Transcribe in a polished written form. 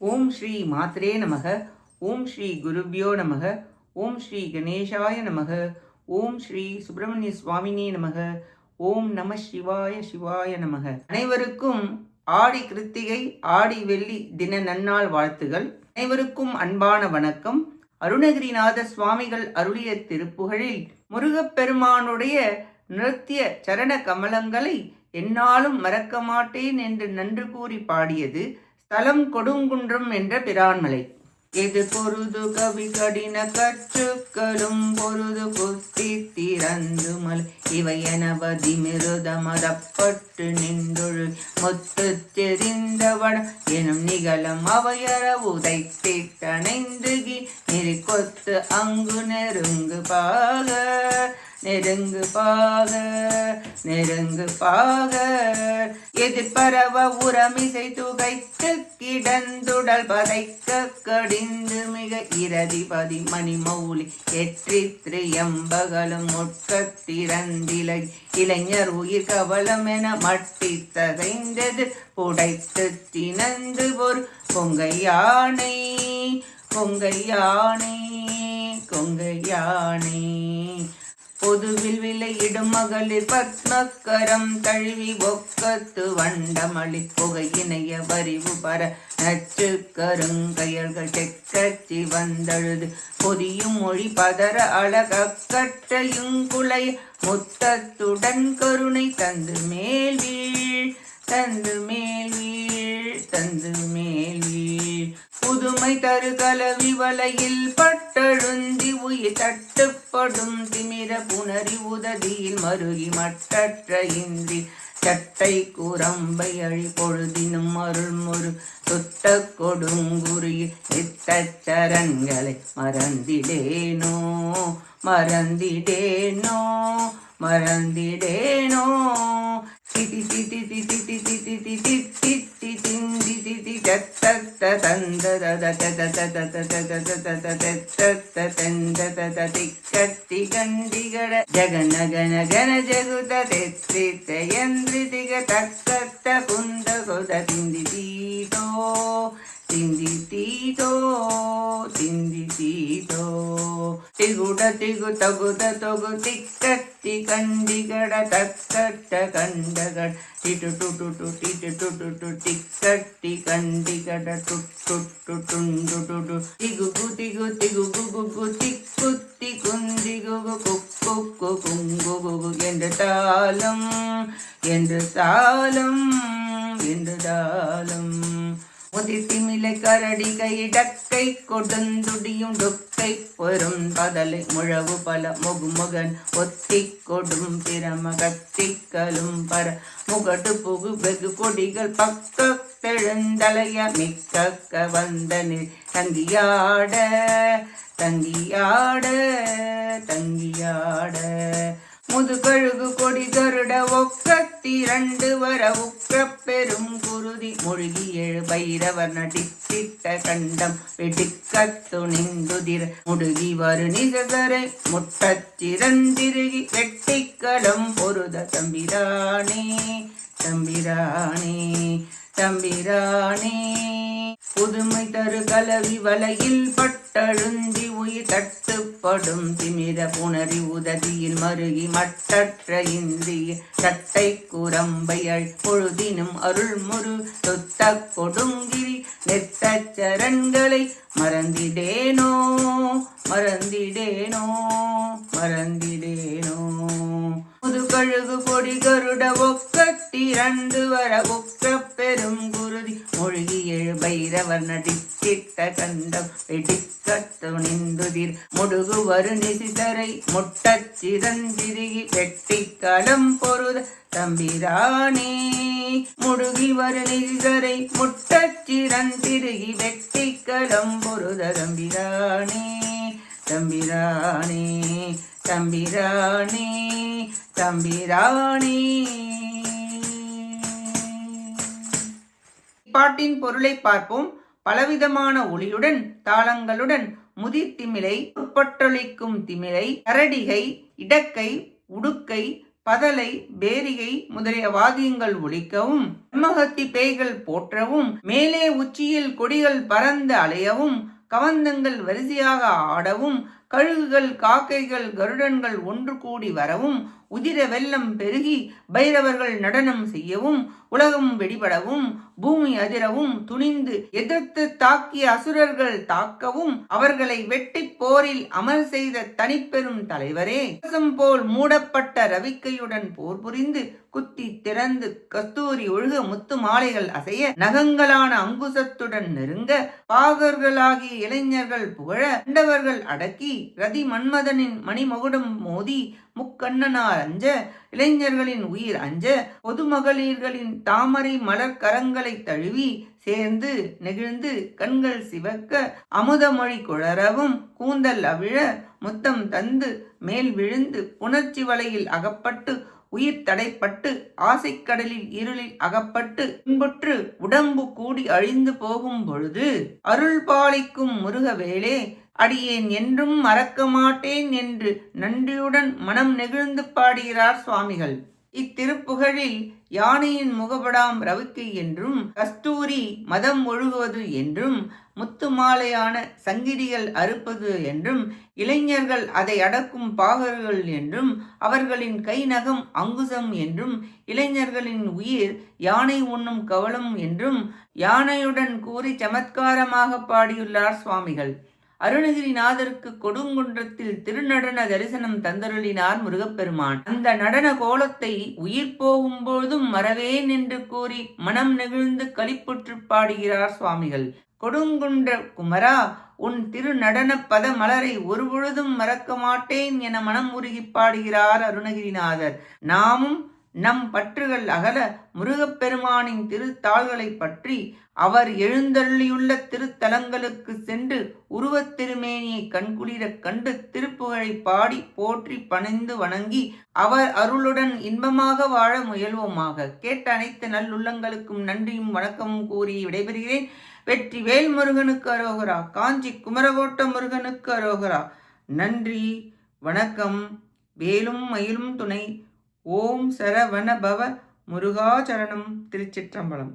ஓம் ஸ்ரீ மாத்ரே நமக. ஓம் ஸ்ரீ குருப்யோ நமக. ஓம் ஸ்ரீ கணேசாய நமக. ஓம் ஸ்ரீ சுப்பிரமணிய சுவாமினே நமக. ஓம் நம சிவாய சிவாய நமக. அனைவருக்கும் ஆடி கிருத்திகை ஆடி வெள்ளி தின நன்னாள் வாழ்த்துகள். அனைவருக்கும் அன்பான வணக்கம். அருணகிரிநாத சுவாமிகள் அருளிய திருப்புகழில் முருகப்பெருமானுடைய நிறுத்திய சரண கமலங்களை என்னாலும் மறக்க மாட்டேன் என்று நன்று கூறி பாடியது தலம் கொடுங்குன்றம் என்ற பிரான்மலை. எது பொருது கவி கடின கற்றுக்களும் பொருது புத்தி திறந்து மலை இவை எனவதி மிருதமதப்பட்டு நின்றொழு மொத்து தெரிந்தவட எனும் நிகழம் அவையற உதைத்திட்டணைந்துகி நெறி கொத்து அங்கு நெருங்கு பாக நெருங்கு பாக நெருங்கு பாக எதிர்பரவ உரமிசை துகைத்து கிடந்துடல் பதைக்க கடிந்து மிக இரதிபதி மணிமௌலி எற்றி திரியம்பகலும் ஒட்கத்திறந்திலை இளைஞர் உயிர் கவலம் என மட்டி தகைந்தது புடைத்து தினந்து ஒரு கொங்கை யானை கொங்கை யானை கொங்கை யானை பொதுவில் விலையிடும் மகளிர் பத்மக்கரம் தழுவி ஒக்கத்து வண்டமளி புகையினைய வரிவு பர நச்சு கருங்கயல்கள் தெக்கச்சி வந்தழுது பொதியும் மொழி பதற அழகக்கட்டையுங்குலை முத்தத்துடன் கருணை தந்து மேல் வீழ் தந்து மேல் வீழ் தந்து மேல் வீழ் புதுமை தரு கலவி வலையில் பட்டழுந்தி உயிர் தட்டுப்படும் திமிர புனரி உததியில் மருகி மட்டற்ற இன்றி சட்டை கூரம்பை அழி பொழுதினும் அருள்முரு சுத்த கொடுங்குறியில் இத்தச்சரண்களை மறந்திடேனோ மறந்திடேனோ மறந்திடேனோ திதி திதி திதி திதி திதி திதி திந்தி திதி தத்த தந்தத திக்கத்தி கண்டிகட ஜகநகன கன ஜகுத தெத்தியந்திரிதிக தக்கத்த குந்த கொத திந்தி தீதோ திந்தி தீதோ திந்தி தீதோ திகுட திகு தகுத தொகு திக்கத்தி கண்டிகட தக்கட்ட கண்டகட டிட்டு டுட்டு டிட்டு டுட்டு டிக்கட்டி கண்டிகட டுட்டு டுண்டு டுடு திகு திகு திகு குகு திக்குத்தி குந்தி குகு குக்கு குங்கு குகு என்று தாளம் என்று தாளம் என்று தாளம் முதிர்த்திமிலை கரடி கைடக்கை கொடுந்துடியும் டொக்கை பொறும் பதலை முழவு பல முகுமுகன் ஒத்தி கொடும் பிரம கத்திகளும் பர முகடு புகு வெகு கொடிகள் பக்க தெழுந்தலைய மிக்க வந்தனில் தங்கியாட தங்கியாட தங்கியாட முதுகழுகு கொடி கருட ஒக்கத்திரண்டு வர உக்க பெரும் குருதி மொழிகி எழு பைரவர் நடித்திட்ட கண்டம் வெடிக்க துணிந்துதிர முடுகி வரு நிசதரை முட்டச்சிறந்திருகி வெட்டிக்களம் பொருத தம்பிரானே தம்பிரானே தம்பிரானே புதுமை தரு கலவி வலையில் பட்டழுந்தி உயிர் தட்டுப்படும் திமிர புணரி உததியில் மருகி மட்டற்ற இந்திய சட்டை குரம்பையள் பொழுதினும் அருள்முரு தொத்த கொடுங்கிரி நெத்த சரண்களை மறந்திடேனோ மறந்திடேனோ மறந்திடேனோ முதுகழுகு பொடி கருட ஒக்கத்திரண்டு வர ஒக்க பெரும் குருதி மொழிகி எழு பைரவர் நடித்திட்ட கண்டம் வெடிக்க துணிந்துதிர் முடுகு வரு நிசிதரை முட்டச்சிறந்திருகி வெட்டிக்களம் பொருத தம்பிரானே முடுகி வரு நிசிதரை முட்டச்சிறந்திருகி வெட்டிக்களம் பொருத தம்பிரானே தம்பிரானே தம்பிரானே தம்பிரானே. பாட்டின் பொருளை பார்ப்போம். பலவிதமான ஒளியுடன் தாளங்களுடன் முதிர் திமிலை உட்பட்டொழிக்கும் திமிலை கரடிகை இடக்கை உடுக்கை பதலை, பேரிகை முதலிய வாத்தியங்கள் ஒலிக்கவும், பிரம்மஹத்தி பேய்கள் போற்றவும், மேலே உச்சியில் கொடிகள் பறந்து அலையவும், கவந்தங்கள் வரிசையாக ஆடவும், கழுகுகள், காக்கைகள், கருடன்கள் ஒன்று கூடி வரவும், உதிர வெள்ளம் பெருகி பைரவர்கள் நடனம் செய்யவும், உலகம் வெடிபடவும், பூமி அதிரவும், துணிந்து எதிர்த்து தாக்கிய அசுரர்கள் தாக்கவும், அவர்களை வெட்டி போரில் அமர் செய்த தனிப்பெரும் தலைவரே, போல் மூடப்பட்ட ரவிக்கையுடன் போர் புரிந்து குத்தி திறந்து கஸ்தூரி ஒழுக முத்து மாலைகள் அசைய, நகங்களான அங்குசத்துடன் நெருங்க, பாகர்களாகிய இளைஞர்கள் புகழ, கண்டவர்கள் அடக்கி, ரதி மன்மதனின் மணிமகுடம் மோதி, முக்கண்ணனார் அஞ்ச, இளைஞர்களின் உயிர் அஞ்ச, பொதுமகளிர்களின் தாமரை மலர் கரங்களை தழுவி சேர்ந்து நெகிழ்ந்து கண்கள் சிவக்க, அமுதமொழி குழறவும், கூந்தல் அவிழ, முத்தம் தந்து மேல் விழுந்து, புணர்ச்சி வலையில் அகப்பட்டு, உயிர் தடைப்பட்டு, ஆசைக்கடலில் இருளில் அகப்பட்டு, துன்புற்று உடம்பு கூடி அழிந்து போகும் பொழுது, அருள் பாலிக்கும் முருகவேளே, அடியேன் என்றும் மறக்க மாட்டேன் என்று நன்றியுடன் மனம் நெகிழ்ந்து பாடுகிறார் சுவாமிகள். இத்திருப்புகழில் யானையின் முகபடாம் ரவிக்கை என்றும், கஸ்தூரி மதம் ஒழுகுவது என்றும், முத்து மாலையான சங்கிலிகள் அறுப்பது என்றும், இளைஞர்கள் அதை அடக்கும் பாகர்கள் என்றும், அவர்களின் கை நகம் அங்குசம் என்றும், இளைஞர்களின் உயிர் யானை உண்ணும் கவலம் என்றும் யானையுடன் கூறி சமத்காரமாக பாடியுள்ளார் சுவாமிகள். அருணகிரிநாதருக்கு கொடுங்குன்றத்தில் திருநடன தரிசனம் தந்தருளினார் முருகப்பெருமான். அந்த நடன கோலத்தை உயிர் போகும்போதும் மறவேன் என்று கூறி மனம் நெகிழ்ந்து களிப்புற்று பாடுகிறார் சுவாமிகள். கொடுங்குன்ற குமரா, உன் திருநடன பத மலரை ஒருபொழுதும் மறக்க மாட்டேன் என மனம் உருகி பாடுகிறார் அருணகிரிநாதர். நாமும் நம் பற்றுகள் அகல முருகப்பெருமானின் திருத்தாள்களை பற்றி அவர் எழுந்தருளியுள்ள திருத்தலங்களுக்கு சென்று உருவத் திருமேனியை கண்குளிரக் கண்டு திருப்புகழை பாடி போற்றி பணிந்து வணங்கி அவர் அருளுடன் இன்பமாக வாழ முயல்வோமாக. கேட்ட அனைத்து நல்லுள்ளங்களுக்கும் நன்றியும் வணக்கமும் கூறி விடைபெறுகிறேன். வெற்றி வேல் முருகனுக்கு அரோகரா. காஞ்சி குமரகோட்ட முருகனுக்கு அரோகரா. நன்றி, வணக்கம். வேலும் மயிலும் துணை. ஓம் சரவண பவ முருகாச்சரணம். திருச்சிற்றம்பலம்.